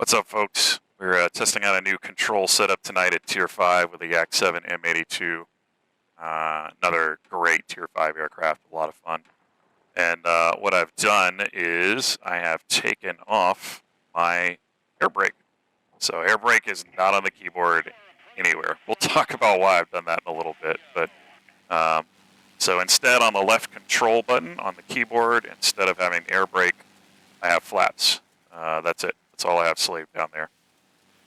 What's up, folks? We're testing out a new control setup tonight at Tier 5 with the Yak 7 M82. Another great Tier 5 aircraft, a lot of fun. And what I've done is I have taken off my airbrake. So airbrake is not on the keyboard anywhere. We'll talk about why I've done that in a little bit. But so instead, on the left control button on the keyboard, instead of having airbrake, I have flaps. That's it. That's all I have slaved down there.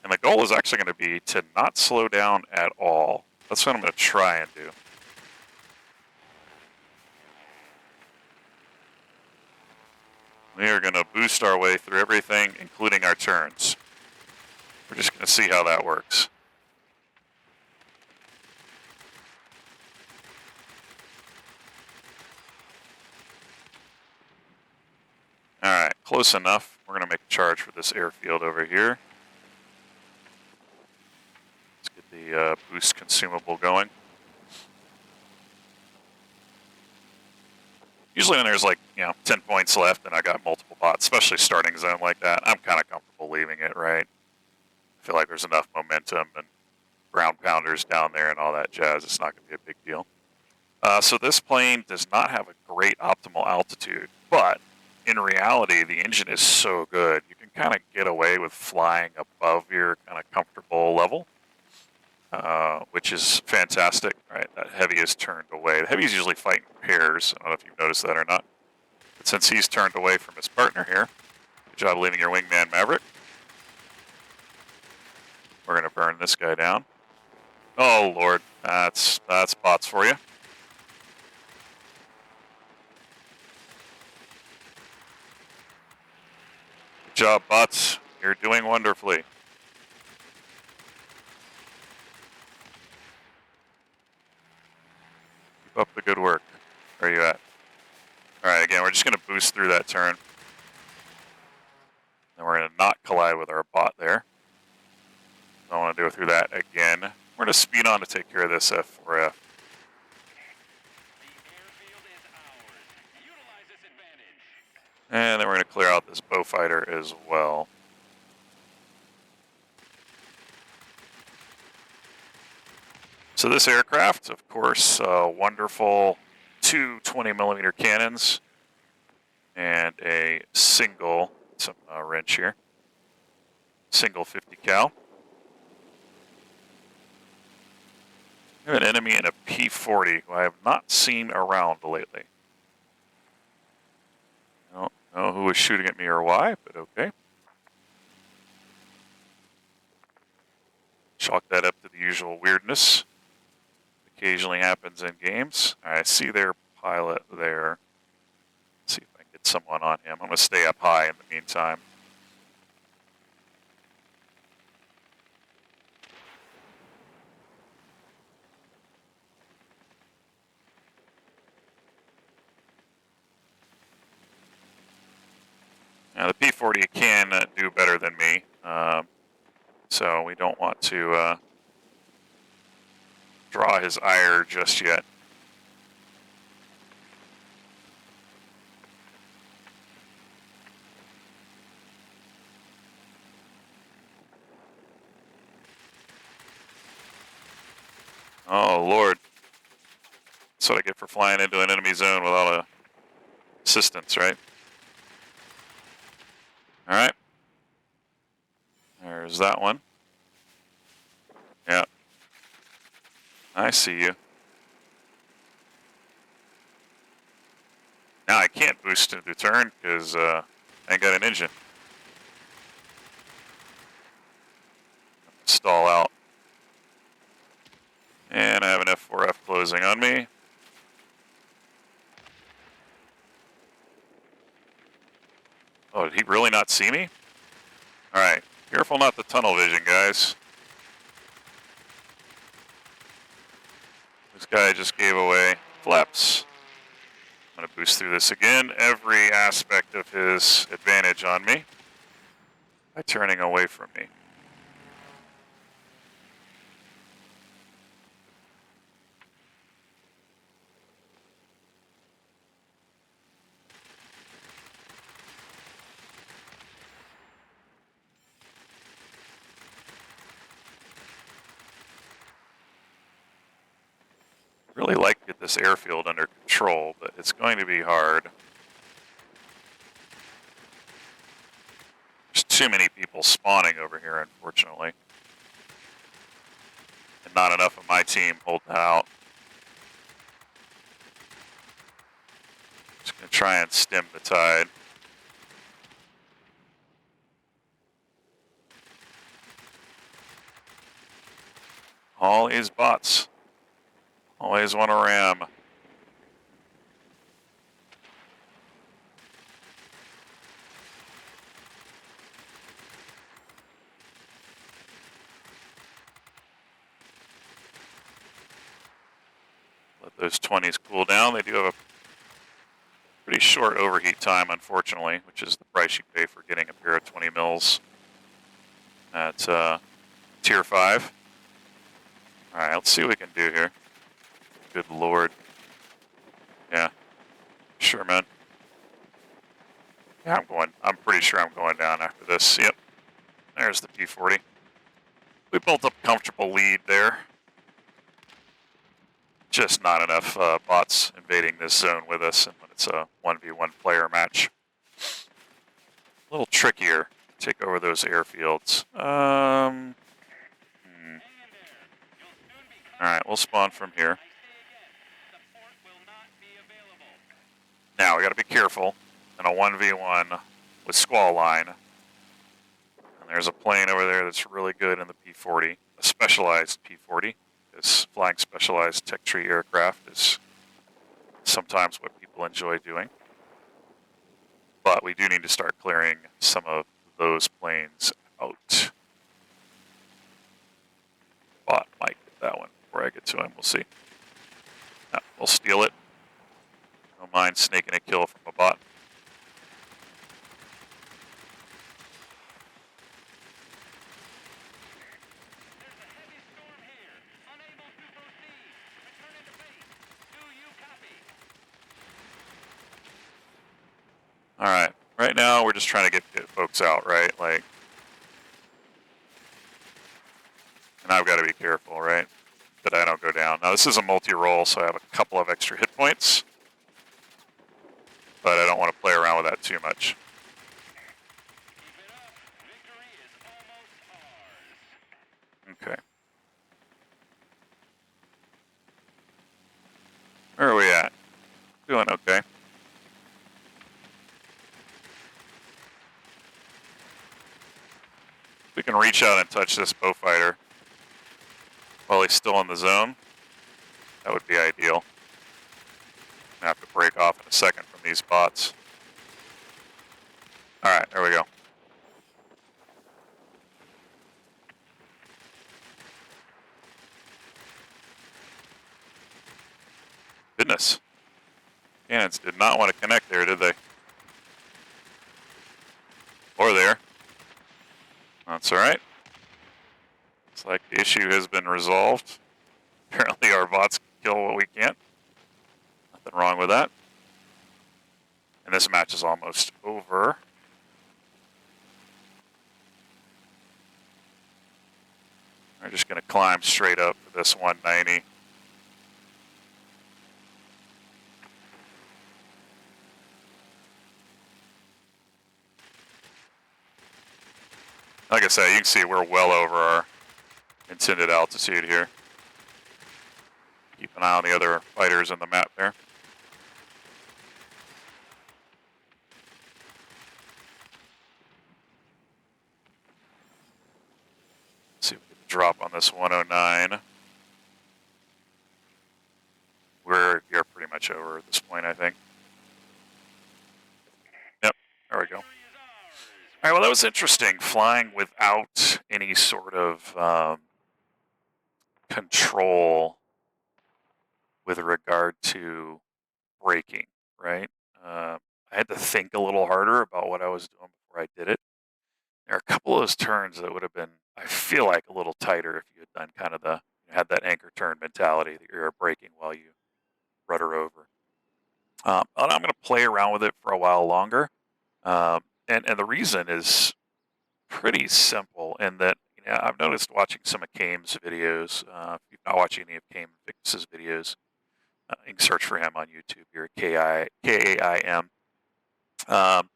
And the goal is actually going to be to not slow down at all. That's what I'm going to try and do. We are going to boost our way through everything, including our turns. We're just going to see how that works. Alright, close enough. We're going to make a charge for this airfield over here. Let's get the boost consumable going. Usually when there's like, 10 points left and I got multiple bots, especially starting zone like that, I'm kind of comfortable leaving it, right? I feel like there's enough momentum and ground pounders down there and all that jazz. It's not going to be a big deal. So this plane does not have a great optimal altitude, but in reality, the engine is so good, you can kind of get away with flying above your kind of comfortable level, which is fantastic, right? That heavy is turned away. The heavy is usually fighting pairs. I don't know if you've noticed that or not. But since he's turned away from his partner here, good job leaving your wingman, Maverick. We're going to burn this guy down. Oh, Lord. That's bots for you. Good job, bots. You're doing wonderfully. Keep up the good work. Where are you at? Alright, again, we're just going to boost through that turn. Then we're going to not collide with our bot there. Don't want to go through that again. We're going to speed on to take care of this F4F. And then we're going to clear out this bow fighter as well. So this aircraft, of course, wonderful two 20mm cannons and a single, some wrench here, single 50 cal. We have an enemy in a P-40 who I have not seen around lately. I don't know who was shooting at me or why, but okay. Chalk that up to the usual weirdness. Occasionally happens in games. I see their pilot there. Let's see if I can get someone on him. I'm going to stay up high in the meantime. Now the P-40 can do better than me, so we don't want to draw his ire just yet. Oh, Lord. That's what I get for flying into an enemy zone without assistance, right? Alright. There's that one. Yeah. I see you. Now I can't boost into turn because I ain't got an engine. Stall out. And I have an F4F closing on me. Oh, did he really not see me? Alright, careful not to tunnel vision, guys. This guy just gave away flaps. I'm going to boost through this again. Every aspect of his advantage on me by turning away from me. really like to get this airfield under control, but it's going to be hard. There's too many people spawning over here, unfortunately. And not enough of my team holding out. Just going to try and stem the tide. All these bots always want to ram. Let those 20s cool down. They do have a pretty short overheat time, unfortunately, which is the price you pay for getting a pair of 20 mils at tier 5. All right, let's see what we can do here. Good Lord. Yeah, sure, man. Yeah, I'm pretty sure I'm going down after this. Yep, there's the P40. We built up a comfortable lead there. Just not enough bots invading this zone with us, and when it's a 1v1 player match. A little trickier to take over those airfields. Alright, we'll spawn from here. Now, we gotta be careful in a 1v1 with Squall Line. And there's a plane over there that's really good in the P40, a specialized P40. This flying specialized tech tree aircraft is sometimes what people enjoy doing. But we do need to start clearing some of those planes out. Bot might get that one before I get to him, we'll see. No, we'll steal it. Don't mind snaking a kill from a bot. Alright, right now we're just trying to get folks out, right? Like, and I've got to be careful, right? That I don't go down. Now this is a multi-roll, so I have a couple of extra hit points. But I don't want to play around with that too much. Okay. Where are we at? Doing okay. We can reach out and touch this bow fighter while he's still in the zone. That would be ideal. I have to break off in a second from these bots. Alright, there we go. Goodness. Cannons did not want to connect there, did they? Or there. That's alright. Looks like the issue has been resolved. Apparently our bots can kill what we can't. Nothing wrong with that. And this match is almost over. We're just going to climb straight up for this 190. Like I said, you can see we're well over our intended altitude here. Keep an eye on the other fighters on the map there. Let's see if we can drop on this 109. We're pretty much over at this point, I think. Yep, there we go. All right, well, that was interesting, flying without any sort of control with regard to braking, right? I had to think a little harder about what I was doing before I did it. There are a couple of those turns that would have been, I feel like, a little tighter if you had done kind of had that anchor turn mentality that you're braking while you rudder over. And I'm going to play around with it for a while longer. And the reason is pretty simple in that I've noticed watching some of Kame's videos. If you're not watching any of Kame Fix's videos, You can search for him on YouTube here, Kaim. Um,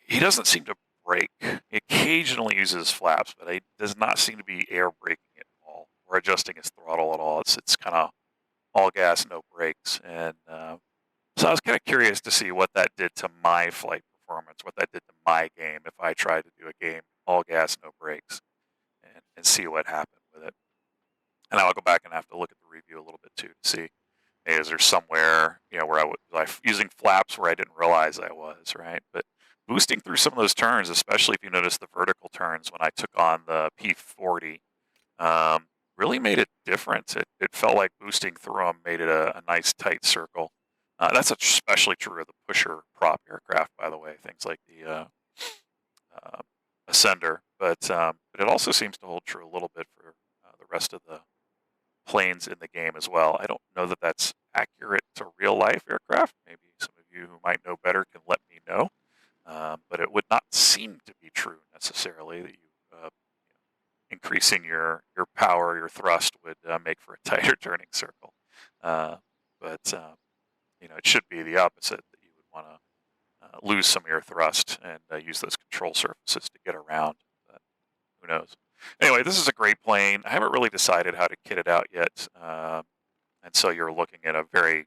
he doesn't seem to brake. He occasionally uses flaps, but he does not seem to be air braking at all or adjusting his throttle at all. It's kind of all gas, no brakes. And so I was kind of curious to see what that did to my flight performance, what that did to my game if I tried to do a game all gas, no brakes, and see what happened with it. And I'll go back and have to look at the review a little bit too to see, hey, is there somewhere, where I was using flaps where I didn't realize I was, right? But boosting through some of those turns, especially if you notice the vertical turns when I took on the P40, really made a difference. It felt like boosting through them made it a nice tight circle. That's especially true of the pusher prop aircraft, by the way, things like the uh, Ascender. But it also seems to hold true a little bit for the rest of the planes in the game as well. I don't know that that's accurate to real life aircraft. Maybe some of you who might know better can let me know. But it would not seem to be true necessarily that increasing your power, your thrust would make for a tighter turning circle. But it should be the opposite, that you would want to lose some of your thrust and use those control surfaces to get around. But who knows? Anyway, this is a great plane. I haven't really decided how to kit it out yet. And so you're looking at a very,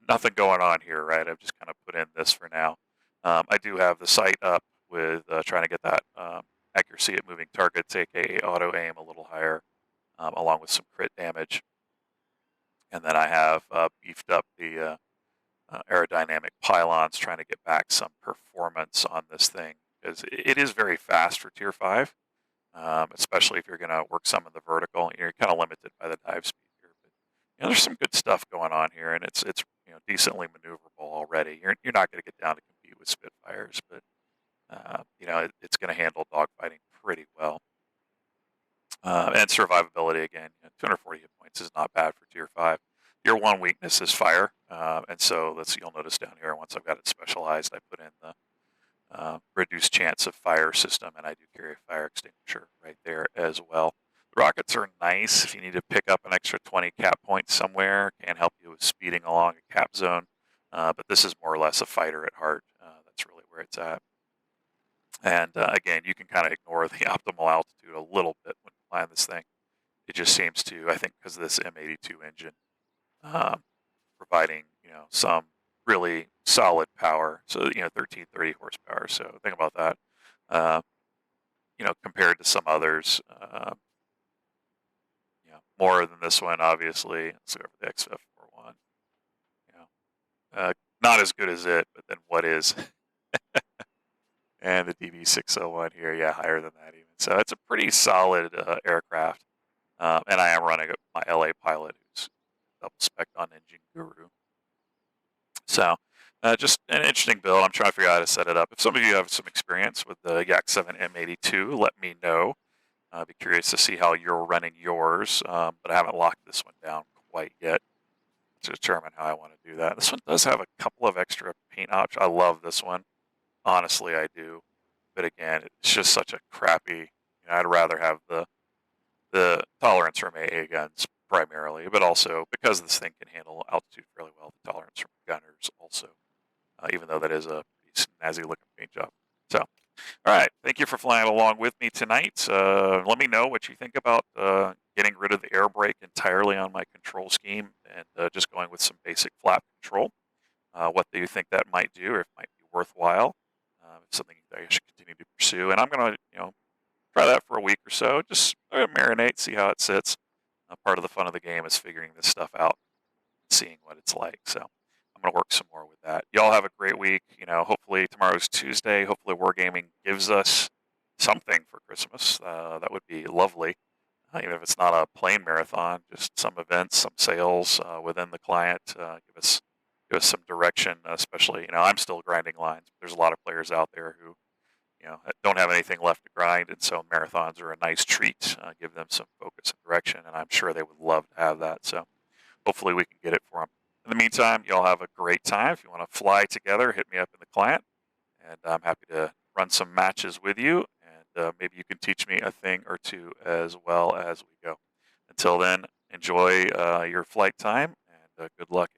nothing going on here, right? I've just kind of put in this for now. I do have the sight up with trying to get that accuracy at moving targets, aka auto aim, a little higher, along with some crit damage. And then I have beefed up the aerodynamic pylons, trying to get back some performance on this thing, because it is very fast for Tier 5, especially if you're going to work some of the vertical. You're kind of limited by the dive speed here, but there's some good stuff going on here, and it's decently maneuverable already. You're not going to get down to compete with Spitfires, but it's going to handle dogfighting pretty well. And survivability, again, 240 hit points is not bad for Tier 5. Your one weakness is fire, and so you'll notice down here, once I've got it specialized, I put in the reduced chance of fire system, and I do carry a fire extinguisher right there as well. The rockets are nice if you need to pick up an extra 20 cap points somewhere, can help you with speeding along a cap zone, but this is more or less a fighter at heart. That's really where it's at. And again, you can kind of ignore the optimal altitude a little bit when flying this thing. It just seems to, I think, because of this M82 engine, providing some really solid power. So 1330 horsepower. So think about that. Compared to some others, more than this one, obviously. Let's go over the XF41. Not as good as it, but then what is? And the DB601 here, yeah, higher than that even. So it's a pretty solid aircraft. And I am running my LA pilot, who's double spec on Engine Guru. So just an interesting build. I'm trying to figure out how to set it up. If some of you have some experience with the Yak 7 M82, let me know. I'd be curious to see how you're running yours, but I haven't locked this one down quite yet to determine how I want to do that. This one does have a couple of extra paint options. I love this one. Honestly, I do. But again, it's just such a crappy, I'd rather have the tolerance from AA guns primarily, but also because this thing can handle altitude fairly well, the tolerance from gunners also, even though that is a pretty snazzy looking paint job. So, all right, thank you for flying along with me tonight. Let me know what you think about getting rid of the air brake entirely on my control scheme and just going with some basic flap control. What do you think that might do, or if it might be worthwhile? It's something that I should continue to pursue, and I'm going to, try that for a week or so. Just marinate, see how it sits. Part of the fun of the game is figuring this stuff out, seeing what it's like. So I'm going to work some more with that. Y'all have a great week. Hopefully tomorrow's Tuesday. Hopefully Wargaming gives us something for Christmas. That would be lovely. Even if it's not a plane marathon, just some events, some sales within the client. Give us some direction, especially, I'm still grinding lines. There's a lot of players out there who, don't have anything left to grind, and so marathons are a nice treat. Give them some focus and direction, and I'm sure they would love to have that. So hopefully we can get it for them. In the meantime, y'all have a great time. If you want to fly together, hit me up in the client, and I'm happy to run some matches with you, and maybe you can teach me a thing or two as well as we go. Until then, enjoy. enjoy your flight time, and good luck.